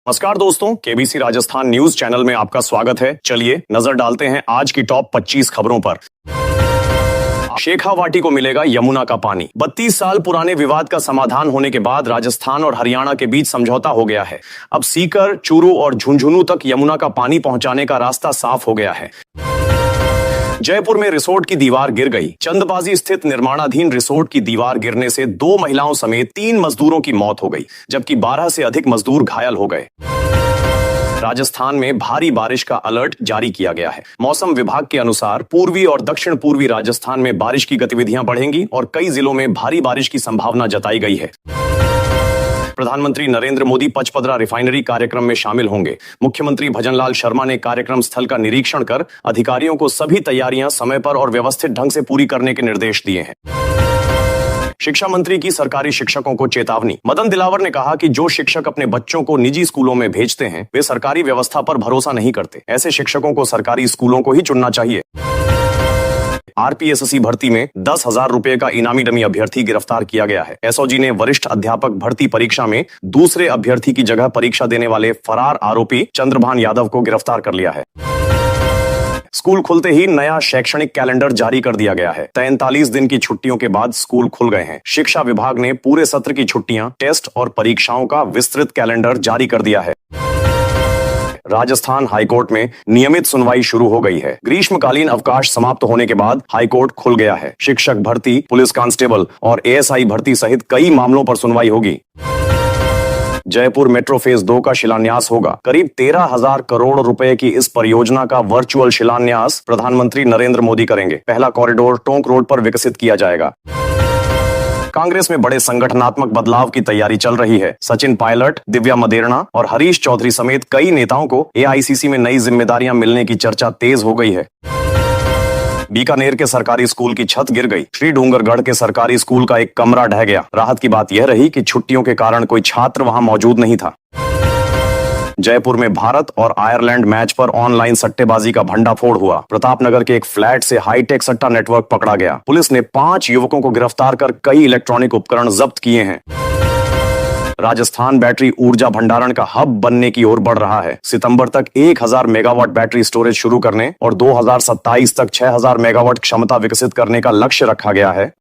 नमस्कार दोस्तों, KBC Rajasthan news channel में आपका स्वागत है। चलिए नजर डालते हैं आज की टॉप 25 खबरों पर। शेखावाटी को मिलेगा यमुना का पानी। 32 साल पुराने विवाद का समाधान होने के बाद राजस्थान और हरियाणा के बीच समझौता हो गया है। अब सीकर, चूरू और झुंझुनू तक यमुना का पानी पहुंचाने का रास्ता साफ हो गया है। जयपुर में रिसोर्ट की दीवार गिर गई। चंदबाजी स्थित निर्माणाधीन रिसोर्ट की दीवार गिरने से 2 महिलाओं समेत 3 मजदूरों की मौत हो गई, जबकि 12 से अधिक मजदूर घायल हो गए। राजस्थान में भारी बारिश का अलर्ट जारी किया गया है। मौसम विभाग के अनुसार पूर्वी और दक्षिण पूर्वी राजस्थान में बारिश की गतिविधियां बढ़ेंगी और कई जिलों में भारी बारिश की संभावना जताई गई है। प्रधानमंत्री नरेंद्र मोदी पचपदरा रिफाइनरी कार्यक्रम में शामिल होंगे। मुख्यमंत्री भजनलाल शर्मा ने कार्यक्रम स्थल का निरीक्षण कर अधिकारियों को सभी तैयारियां समय पर और व्यवस्थित ढंग से पूरी करने के निर्देश दिए हैं। शिक्षा मंत्री की सरकारी शिक्षकों को चेतावनी। मदन दिलावर ने कहा कि जो शिक्षक अपने बच्चों को निजी स्कूलों में भेजते हैं वे सरकारी व्यवस्था पर भरोसा नहीं करते। ऐसे शिक्षकों को सरकारी स्कूलों को ही चुनना चाहिए। आरपीएससी भर्ती में 10,000 रुपए का इनामी डमी अभ्यर्थी गिरफ्तार किया गया है। एसओजी ने वरिष्ठ अध्यापक भर्ती परीक्षा में दूसरे अभ्यर्थी की जगह परीक्षा देने वाले फरार आरोपी चंद्रभान यादव को गिरफ्तार कर लिया है। स्कूल खुलते ही नया शैक्षणिक कैलेंडर जारी कर दिया गया है। 43 दिन की छुट्टियों के बाद स्कूल खुल गए हैं। शिक्षा विभाग ने पूरे सत्र की छुट्टियां, टेस्ट और परीक्षाओं का विस्तृत कैलेंडर जारी कर दिया है। राजस्थान हाईकोर्ट में नियमित सुनवाई शुरू हो गई है। ग्रीष्मकालीन अवकाश समाप्त होने के बाद हाईकोर्ट खुल गया है। शिक्षक भर्ती, पुलिस कांस्टेबल और एएसआई भर्ती सहित कई मामलों पर सुनवाई होगी। जयपुर मेट्रो फेज 2 का शिलान्यास होगा। करीब 13,000 करोड़ रुपए की इस परियोजना का वर्चुअल शिलान्यास प्रधानमंत्री नरेंद्र मोदी करेंगे। पहला कॉरिडोर टोंक रोड पर विकसित किया जाएगा। कांग्रेस में बड़े संगठनात्मक बदलाव की तैयारी चल रही है। सचिन पायलट, दिव्या मदेरणा और हरीश चौधरी समेत कई नेताओं को एआईसीसी में नई जिम्मेदारियां मिलने की चर्चा तेज हो गई है। बीकानेर के सरकारी स्कूल की छत गिर गई। श्री डूंगरगढ़ के सरकारी स्कूल का एक कमरा ढह गया। राहत की बात यह रही कि छुट्टियों के कारण कोई छात्र वहां मौजूद नहीं था। जयपुर में भारत और आयरलैंड मैच पर ऑनलाइन सट्टेबाजी का भंडाफोड़ हुआ। प्रतापनगर के एक फ्लैट से हाईटेक सट्टा नेटवर्क पकड़ा गया। पुलिस ने 5 युवकों को गिरफ्तार कर कई इलेक्ट्रॉनिक उपकरण जब्त किए हैं। राजस्थान बैटरी ऊर्जा भंडारण का हब बनने की ओर बढ़ रहा है। सितंबर तक 1000 मेगावाट बैटरी स्टोरेज शुरू करने और 2027 तक 6000 मेगावाट क्षमता विकसित करने का लक्ष्य रखा गया है।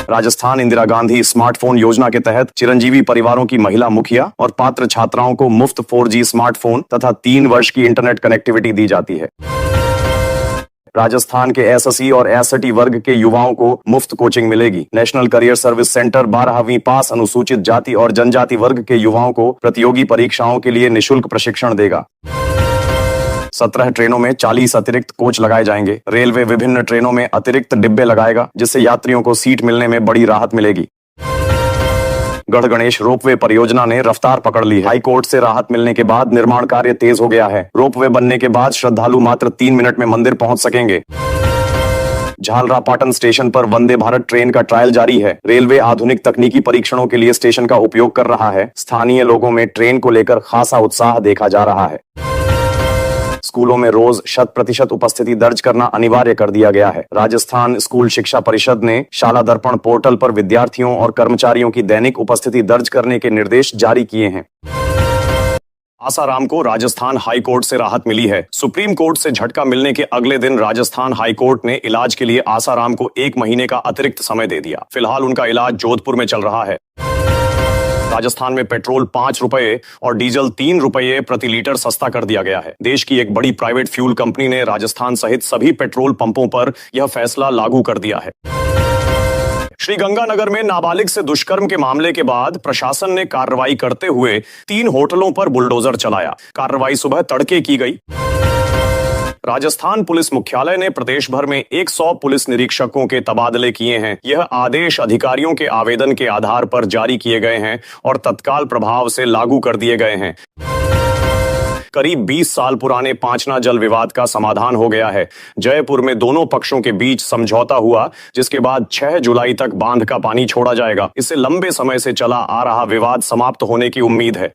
राजस्थान इंदिरा गांधी स्मार्टफोन योजना के तहत चिरंजीवी परिवारों की महिला मुखिया और पात्र छात्राओं को मुफ्त 4G स्मार्टफोन तथा 3 वर्ष की इंटरनेट कनेक्टिविटी दी जाती है। राजस्थान के एसएससी और एसटी वर्ग के युवाओं को मुफ्त कोचिंग मिलेगी। नेशनल करियर सर्विस सेंटर 12वीं पास अनुसूचित जाति और जनजाति वर्ग के युवाओं को प्रतियोगी परीक्षाओं के लिए निःशुल्क प्रशिक्षण देगा। 17 ट्रेनों में 40 अतिरिक्त कोच लगाए जाएंगे। रेलवे विभिन्न ट्रेनों में अतिरिक्त डिब्बे लगाएगा, जिससे यात्रियों को सीट मिलने में बड़ी राहत मिलेगी। गढ़ गणेश रोपवे परियोजना ने रफ्तार पकड़ ली है। हाईकोर्ट से राहत मिलने के बाद निर्माण कार्य तेज हो गया है। रोपवे बनने के बाद श्रद्धालु मात्र 3 मिनट में मंदिर पहुंच सकेंगे। झालरापाटन स्टेशन पर वंदे भारत ट्रेन का ट्रायल जारी है। रेलवे आधुनिक तकनीकी परीक्षणों के लिए स्टेशन का उपयोग कर रहा है। स्थानीय लोगों में ट्रेन को लेकर खासा उत्साह देखा जा रहा है। स्कूलों में रोज 100% उपस्थिति दर्ज करना अनिवार्य कर दिया गया है। राजस्थान स्कूल शिक्षा परिषद ने शाला दर्पण पोर्टल पर विद्यार्थियों और कर्मचारियों की दैनिक उपस्थिति दर्ज करने के निर्देश जारी किए हैं। आसाराम को राजस्थान हाई कोर्ट से राहत मिली है। सुप्रीम कोर्ट से झटका मिलने के अगले दिन राजस्थान हाई कोर्ट ने इलाज के लिए आसाराम को 1 महीने का अतिरिक्त समय दे दिया। फिलहाल उनका इलाज जोधपुर में चल रहा है। राजस्थान में पेट्रोल 5 रुपए और डीजल 3 रुपए प्रति लीटर सस्ता कर दिया गया है। देश की एक बड़ी प्राइवेट फ्यूल कंपनी ने राजस्थान सहित सभी पेट्रोल पंपों पर यह फैसला लागू कर दिया है। श्रीगंगानगर में नाबालिग से दुष्कर्म के मामले के बाद प्रशासन ने कार्रवाई करते हुए 3 होटलों पर बुलडोजर चलाया। कार्रवाई सुबह तड़के की गई। राजस्थान पुलिस मुख्यालय ने प्रदेश भर में 100 पुलिस निरीक्षकों के तबादले किए हैं। यह आदेश अधिकारियों के आवेदन के आधार पर जारी किए गए हैं और तत्काल प्रभाव से लागू कर दिए गए हैं। करीब 20 साल पुराने पांचना जल विवाद का समाधान हो गया है। जयपुर में दोनों पक्षों के बीच समझौता हुआ, जिसके बाद 6 जुलाई तक बांध का पानी छोड़ा जाएगा। इससे लंबे समय से चला आ रहा विवाद समाप्त होने की उम्मीद है।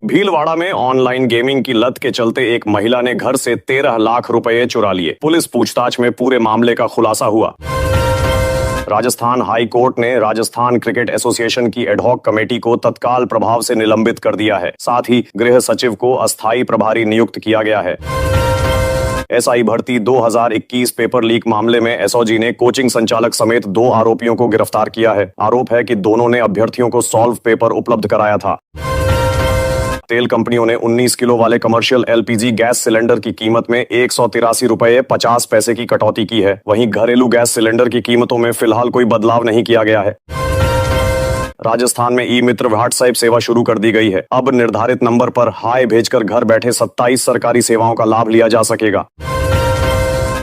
भीलवाड़ा में ऑनलाइन गेमिंग की लत के चलते एक महिला ने घर से 13 लाख रुपए चुरा लिए। पुलिस पूछताछ में पूरे मामले का खुलासा हुआ। राजस्थान हाई कोर्ट ने राजस्थान क्रिकेट एसोसिएशन की एडहॉक कमेटी को तत्काल प्रभाव से निलंबित कर दिया है। साथ ही गृह सचिव को अस्थायी प्रभारी नियुक्त किया गया है। एसआई भर्ती 2021 पेपर लीक मामले में एसओजी ने कोचिंग संचालक समेत 2 आरोपियों को गिरफ्तार किया है। आरोप है कि दोनों ने अभ्यर्थियों को सॉल्व पेपर उपलब्ध कराया था। तेल कंपनियों ने 19 किलो वाले कमर्शियल एलपीजी गैस सिलेंडर की कीमत में 183 रुपए 50 पैसे की कटौती की है। वहीं घरेलू गैस सिलेंडर की कीमतों में फिलहाल कोई बदलाव नहीं किया गया है। राजस्थान में ई मित्र व्हाट्सएप सेवा शुरू कर दी गई है। अब निर्धारित नंबर पर हाय भेजकर घर बैठे 27 सरकारी सेवाओं का लाभ लिया जा सकेगा।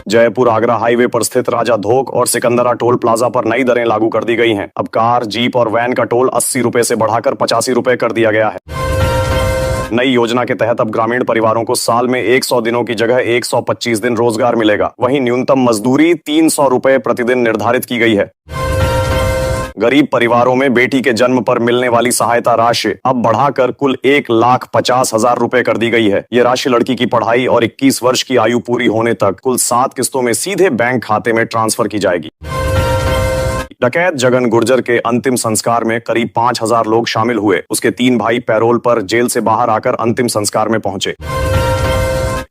जयपुर आगरा हाईवे पर स्थित राजा धोक और सिकंदरा टोल प्लाजा पर नई दरें लागू कर दी गई हैं। अब कार, जीप और वैन का टोल 80 रुपए से बढ़ाकर 85 रुपए कर दिया गया है। नई योजना के तहत अब ग्रामीण परिवारों को साल में 100 दिनों की जगह 125 दिन रोजगार मिलेगा। वहीं न्यूनतम मजदूरी 300 रुपए प्रतिदिन निर्धारित की गई है। गरीब परिवारों में बेटी के जन्म पर मिलने वाली सहायता राशि अब बढ़ाकर कुल 1,50,000 रुपए कर दी गई है। ये राशि लड़की की पढ़ाई और 21 वर्ष की आयु पूरी होने तक कुल 7 किस्तों में सीधे बैंक खाते में ट्रांसफर की जाएगी। डकैत जगन गुर्जर के अंतिम संस्कार में करीब 5,000 लोग शामिल हुए। उसके 3 भाई पैरोल पर जेल से बाहर आकर अंतिम संस्कार में पहुंचे।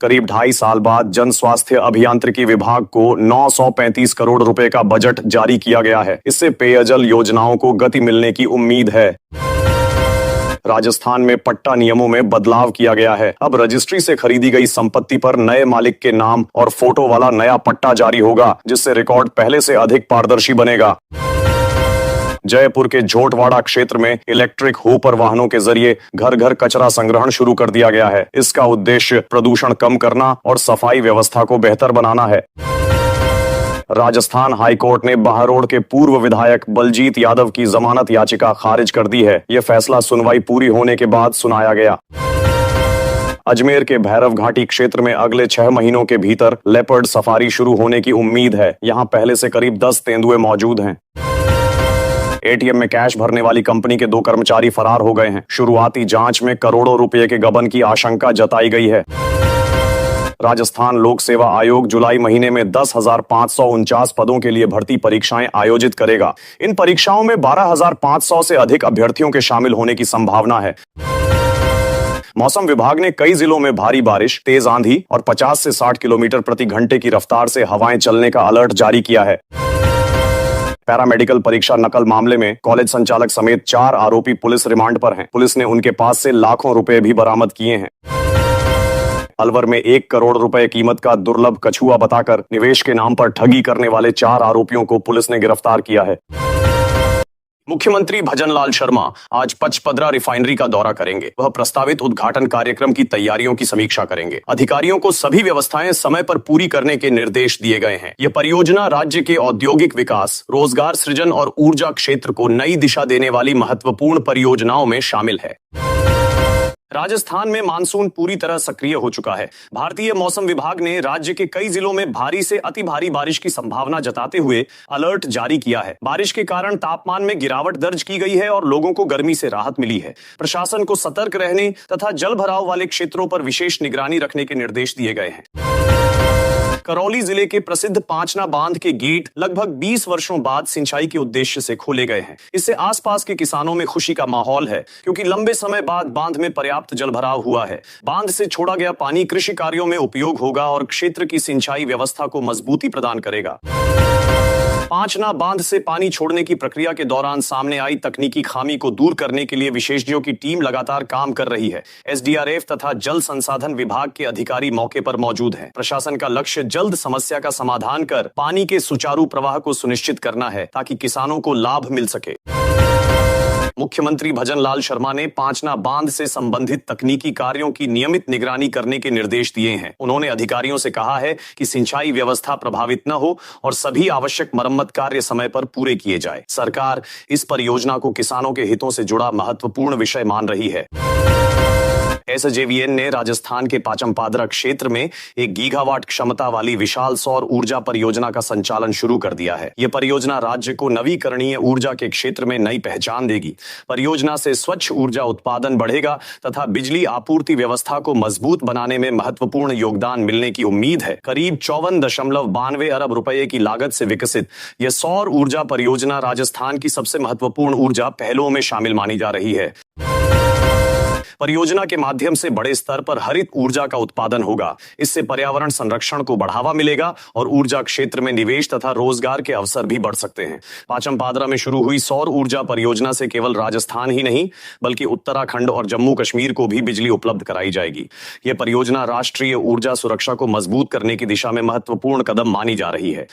करीब 2.5 साल बाद जन स्वास्थ्य अभियांत्रिकी विभाग को 935 करोड़ रुपए का बजट जारी किया गया है। इससे पेयजल योजनाओं को गति मिलने की उम्मीद है। राजस्थान में पट्टा नियमों में बदलाव किया गया है। अब रजिस्ट्री से खरीदी गई संपत्ति पर नए मालिक के नाम और फोटो वाला नया पट्टा जारी होगा, जिससे रिकॉर्ड पहले से अधिक पारदर्शी बनेगा। जयपुर के झोटवाड़ा क्षेत्र में इलेक्ट्रिक होपर वाहनों के जरिए घर घर कचरा संग्रहण शुरू कर दिया गया है। इसका उद्देश्य प्रदूषण कम करना और सफाई व्यवस्था को बेहतर बनाना है। राजस्थान हाईकोर्ट ने बहारोड के पूर्व विधायक बलजीत यादव की जमानत याचिका खारिज कर दी है। यह फैसला सुनवाई पूरी होने के बाद सुनाया गया। अजमेर के भैरव घाटी क्षेत्र में अगले 6 महीनों के भीतर लेपर्ड सफारी शुरू होने की उम्मीद है। यहाँ पहले से करीब 10 तेंदुए मौजूद हैं। एटीएम में कैश भरने वाली कंपनी के 2 कर्मचारी फरार हो गए हैं। शुरुआती जांच में करोड़ों रुपए के गबन की आशंका जताई गई है। राजस्थान लोक सेवा आयोग जुलाई महीने में 10,549 पदों के लिए भर्ती परीक्षाएं आयोजित करेगा। इन परीक्षाओं में 12,500 से अधिक अभ्यर्थियों के शामिल होने की संभावना है। मौसम विभाग ने कई जिलों में भारी बारिश, तेज आंधी और 50 से 60 किलोमीटर प्रति घंटे की रफ्तार से हवाएं चलने का अलर्ट जारी किया है। पैरामेडिकल परीक्षा नकल मामले में कॉलेज संचालक समेत 4 आरोपी पुलिस रिमांड पर हैं। पुलिस ने उनके पास से लाखों रुपए भी बरामद किए हैं। अलवर में 1 करोड़ रुपए कीमत का दुर्लभ कछुआ बताकर निवेश के नाम पर ठगी करने वाले 4 आरोपियों को पुलिस ने गिरफ्तार किया है। मुख्यमंत्री भजनलाल शर्मा आज पचपदरा रिफाइनरी का दौरा करेंगे। वह प्रस्तावित उद्घाटन कार्यक्रम की तैयारियों की समीक्षा करेंगे। अधिकारियों को सभी व्यवस्थाएं समय पर पूरी करने के निर्देश दिए गए हैं। यह परियोजना राज्य के औद्योगिक विकास, रोजगार सृजन और ऊर्जा क्षेत्र को नई दिशा देने वाली महत्वपूर्ण परियोजनाओं में शामिल है। राजस्थान में मानसून पूरी तरह सक्रिय हो चुका है। भारतीय मौसम विभाग ने राज्य के कई जिलों में भारी से अति भारी बारिश की संभावना जताते हुए अलर्ट जारी किया है। बारिश के कारण तापमान में गिरावट दर्ज की गई है और लोगों को गर्मी से राहत मिली है। प्रशासन को सतर्क रहने तथा जल भराव वाले क्षेत्रों पर विशेष निगरानी रखने के निर्देश दिए गए हैं। करौली जिले के प्रसिद्ध पांचना बांध के गेट लगभग 20 वर्षों बाद सिंचाई के उद्देश्य से खोले गए हैं। इससे आसपास के किसानों में खुशी का माहौल है, क्योंकि लंबे समय बाद बांध में पर्याप्त जलभराव हुआ है। बांध से छोड़ा गया पानी कृषि कार्यों में उपयोग होगा और क्षेत्र की सिंचाई व्यवस्था को मजबूती प्रदान करेगा। पांचना बांध से पानी छोड़ने की प्रक्रिया के दौरान सामने आई तकनीकी खामी को दूर करने के लिए विशेषज्ञों की टीम लगातार काम कर रही है। एसडीआरएफ तथा जल संसाधन विभाग के अधिकारी मौके पर मौजूद हैं। प्रशासन का लक्ष्य जल्द समस्या का समाधान कर पानी के सुचारू प्रवाह को सुनिश्चित करना है, ताकि किसानों को लाभ मिल सके। मुख्यमंत्री भजनलाल शर्मा ने पांचना बांध से संबंधित तकनीकी कार्यों की नियमित निगरानी करने के निर्देश दिए हैं। उन्होंने अधिकारियों से कहा है कि सिंचाई व्यवस्था प्रभावित न हो और सभी आवश्यक मरम्मत कार्य समय पर पूरे किए जाए। सरकार इस परियोजना को किसानों के हितों से जुड़ा महत्वपूर्ण विषय मान रही है। एसजेवीएन ने राजस्थान के पाचमपादरा क्षेत्र में 1 गीगावाट क्षमता वाली विशाल सौर ऊर्जा परियोजना का संचालन शुरू कर दिया है। यह परियोजना राज्य को नवीकरणीय ऊर्जा के क्षेत्र में नई पहचान देगी। परियोजना से स्वच्छ ऊर्जा उत्पादन बढ़ेगा तथा बिजली आपूर्ति व्यवस्था को मजबूत बनाने में महत्वपूर्ण योगदान मिलने की उम्मीद है। करीब 54.92 अरब रुपए की लागत से विकसित यह सौर ऊर्जा परियोजना राजस्थान की सबसे महत्वपूर्ण ऊर्जा पहलों में शामिल मानी जा रही है। परियोजना के माध्यम से बड़े स्तर पर हरित ऊर्जा का उत्पादन होगा। इससे पर्यावरण संरक्षण को बढ़ावा मिलेगा और ऊर्जा क्षेत्र में निवेश तथा रोजगार के अवसर भी बढ़ सकते हैं। पाचमपादरा में शुरू हुई सौर ऊर्जा परियोजना से केवल राजस्थान ही नहीं बल्कि उत्तराखंड और जम्मू कश्मीर को भी बिजली उपलब्ध कराई जाएगी। यह परियोजना राष्ट्रीय ऊर्जा सुरक्षा को मजबूत करने की दिशा में महत्वपूर्ण कदम मानी जा रही है।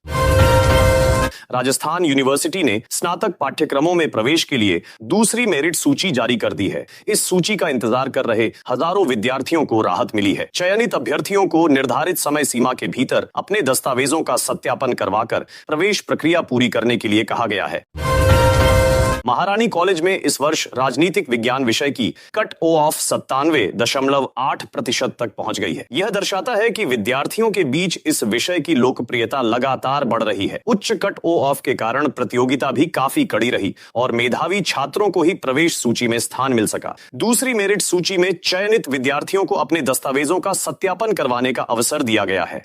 राजस्थान यूनिवर्सिटी ने स्नातक पाठ्यक्रमों में प्रवेश के लिए दूसरी मेरिट सूची जारी कर दी है। इस सूची का इंतजार कर रहे हजारों विद्यार्थियों को राहत मिली है। चयनित अभ्यर्थियों को निर्धारित समय सीमा के भीतर अपने दस्तावेजों का सत्यापन करवाकर प्रवेश प्रक्रिया पूरी करने के लिए कहा गया है। महारानी कॉलेज में इस वर्ष राजनीतिक विज्ञान विषय की कट ऑफ 97.8% तक पहुंच गई है। यह दर्शाता है कि विद्यार्थियों के बीच इस विषय की लोकप्रियता लगातार बढ़ रही है। उच्च कट ऑफ के कारण प्रतियोगिता भी काफी कड़ी रही और मेधावी छात्रों को ही प्रवेश सूची में स्थान मिल सका। दूसरी मेरिट सूची में चयनित विद्यार्थियों को अपने दस्तावेजों का सत्यापन करवाने का अवसर दिया गया है।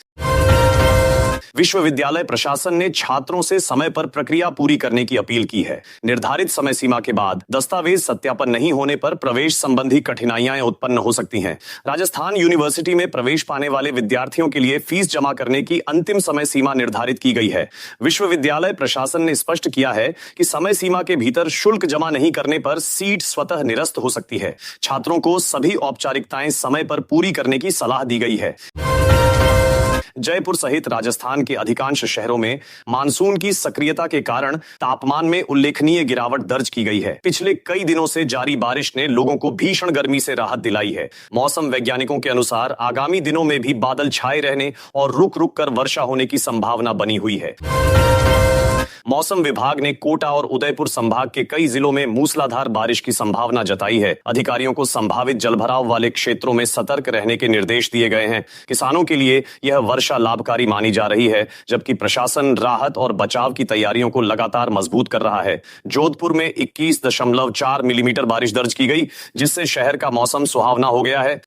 विश्वविद्यालय प्रशासन ने छात्रों से समय पर प्रक्रिया पूरी करने की अपील की है। निर्धारित समय सीमा के बाद दस्तावेज सत्यापन नहीं होने पर प्रवेश संबंधी कठिनाइयां उत्पन्न हो सकती हैं। राजस्थान यूनिवर्सिटी में प्रवेश पाने वाले विद्यार्थियों के लिए फीस जमा करने की अंतिम समय सीमा निर्धारित की गई है। विश्वविद्यालय प्रशासन ने स्पष्ट किया है कि समय सीमा के भीतर शुल्क जमा नहीं करने पर सीट स्वतः निरस्त हो सकती है। छात्रों को सभी औपचारिकताएं समय पर पूरी करने की सलाह दी गई है। जयपुर सहित राजस्थान के अधिकांश शहरों में मानसून की सक्रियता के कारण तापमान में उल्लेखनीय गिरावट दर्ज की गई है। पिछले कई दिनों से जारी बारिश ने लोगों को भीषण गर्मी से राहत दिलाई है। मौसम वैज्ञानिकों के अनुसार आगामी दिनों में भी बादल छाए रहने और रुक रुक कर वर्षा होने की संभावना बनी हुई है। मौसम विभाग ने कोटा और उदयपुर संभाग के कई जिलों में मूसलाधार बारिश की संभावना जताई है। अधिकारियों को संभावित जलभराव वाले क्षेत्रों में सतर्क रहने के निर्देश दिए गए हैं। किसानों के लिए यह वर्षा लाभकारी मानी जा रही है, जबकि प्रशासन राहत और बचाव की तैयारियों को लगातार मजबूत कर रहा है। जोधपुर में 21.4 मिलीमीटर बारिश दर्ज की गई, जिससे शहर का मौसम सुहावना हो गया है।